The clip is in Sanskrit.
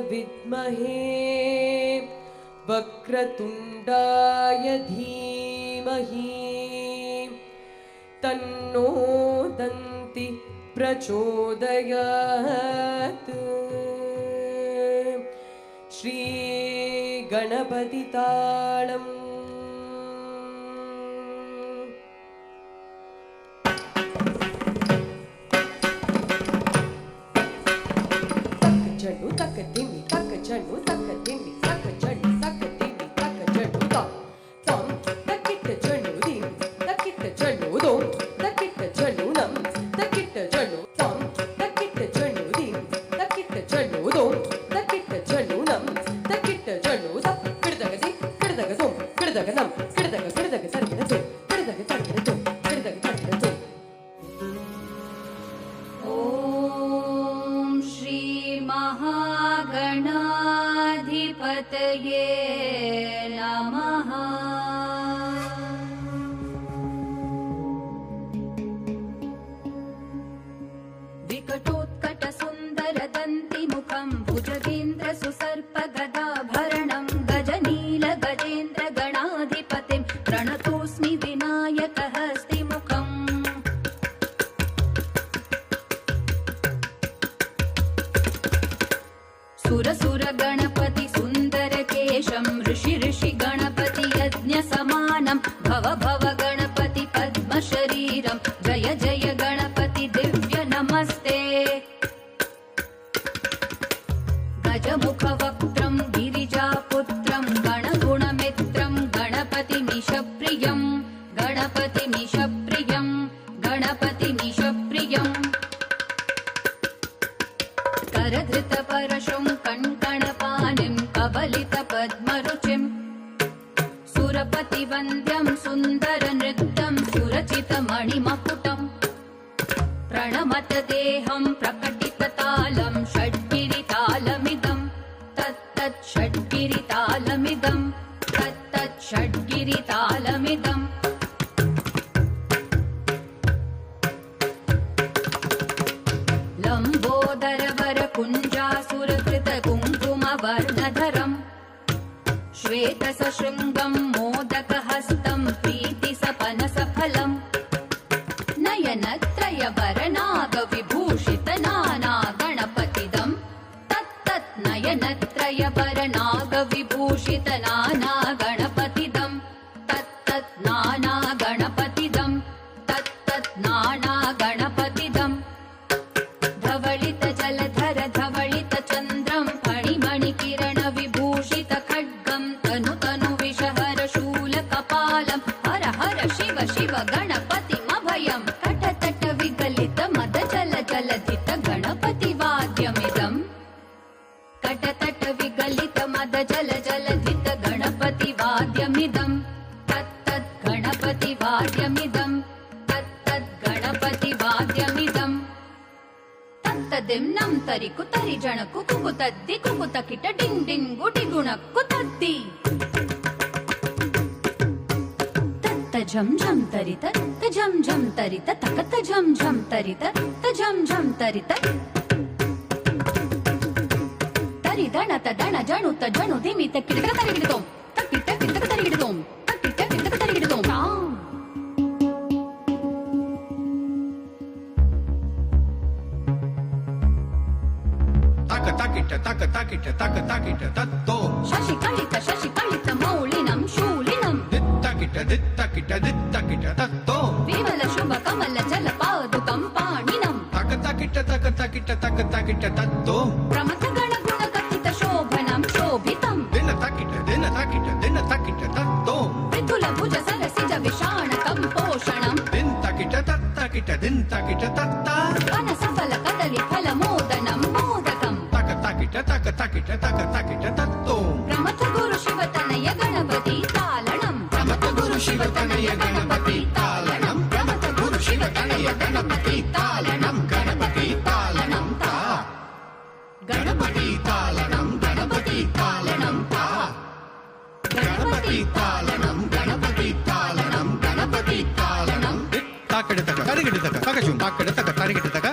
विद्महे वक्रतुण्डाय धीमहि तन्नो दन्ति प्रचोदयात्। श्री गणपति ताळम्। जनु तक दिमि तक जनु तक दिमि तक जनु तक दिमि तक जनु तम तम तकिट जनु दिम तकिट जनु दो तकिट जनु नम तकिट जनु तम तकिट जनु दिम तकिट जनु दो तकिट जनु नम तकिट जनु द किडदग दि किडदग दो किडदग नम किडदग किडदग तकिट दो किडदग तकिट दो किडदग तकिट दो। ओम श्री महागणाधिपतये नमः। विकटोत्कट सुंदर दन्तिमुखं भुजगेन्द्र सुसर्प गदाभरणं गजनील गजेन्द्र गणाधिपतिं प्रणतोऽस्मि विनायक हस्तिमुखम्। सुर सुर गणपति सुंदर केशं ऋषि ऋषि गणपति यज्ञ समानं भव भव गणपति पद्म शरीरं जय जय गणपति दिव्य नमस्ते। गजमुख वक्त्रं गिरिजापुत्रं गणगुणमित्रं गणपतिमीशप्रियं गणपतिमीशप्रियं गणपतिमीशप्रियम्। करधृत परशुं कण्कणपाणिं कबलित पद्मरुचिं सुरपति वन्द्यं सुन्दर नृत्यं सुरचित मणिमकुटं प्रणमत देहं प्रकटित तालं षड्गिरितालमिदं तत्तत् षड्गिरितालमिदं तत्तत् षड्गिरितालमिदम्। लम्बोदरवर कुञ्जासुरकृत कुङ्कुमवर्णधरम् श्वेतसशृङ्गं मोदकहस्तं प्रीतिसपनसफलम् नयनत्रयवरनागविभूषित नाना गणपतिदं तत्तत् नयनत्रयवरनागविभूषित नाना गणपतिदं तत्तत् नाना गणपतिदं तत्तत् नाना गणपतिदम्। धवलित जलधर धवलित चन्द्रं फणिमणि किरण विभूषित खड्गं तनु तनु विषहर शूल कपालं हर हर शिव शिव गणपतिमभयं तट तट विगलित मद जल जलधित गणपति वाद्यमिदं कट तट विगलित मद जल जलधित गणपति वाद्यमिदं तत्तत् गणपति वाद्यमिदं तत्तत् गणपति वाद्यमिदम्। तदिं नं तरि कुतरि जणकु कुकुतद्दि कुकुतकिट डिङ् डिङ् गुटि गुणक्कु तद्दि तत्त झं झं तरित त झं झं तरित तकत झं झं तरित त झं झं तरित तरि दणत दण जणुत जणु धिमित किटक तरिगिडतों तकिट किटक तरिगिडतों तकिट किटक तरिगिडतों। तक तकिट तत्तो शशिकलित मौलिनं शूलिनं दित्तकिट तत्तो विमल शुभ कमल जल पादुकं पाणिनं तक तकिट तत्तो प्रमथ गण गुण कथित शोभनं शोभितं दिन तकिट तत्तो विपुल भुज सरसिज विषाणकं पोषणं दिन तकिट तत्ता वन सफल कदली फल मोदनं मोदकं तक तकिट तत्तो प्रमथ गुरु शिव तनय गणपति तालनं प्रमथ गुरु शिव तनय गणपति तालनं प्रमथ गुरु शिव तनय गणपति तालनं गणपति तालनं ता गणपति तालनं गणपति तालनं ता गणपति तालनं गणपति तालनं गणपति तालनं ताकड़ तक तरिगिड़ तक तक जुम ताकड़ तक तरिगिड़ तक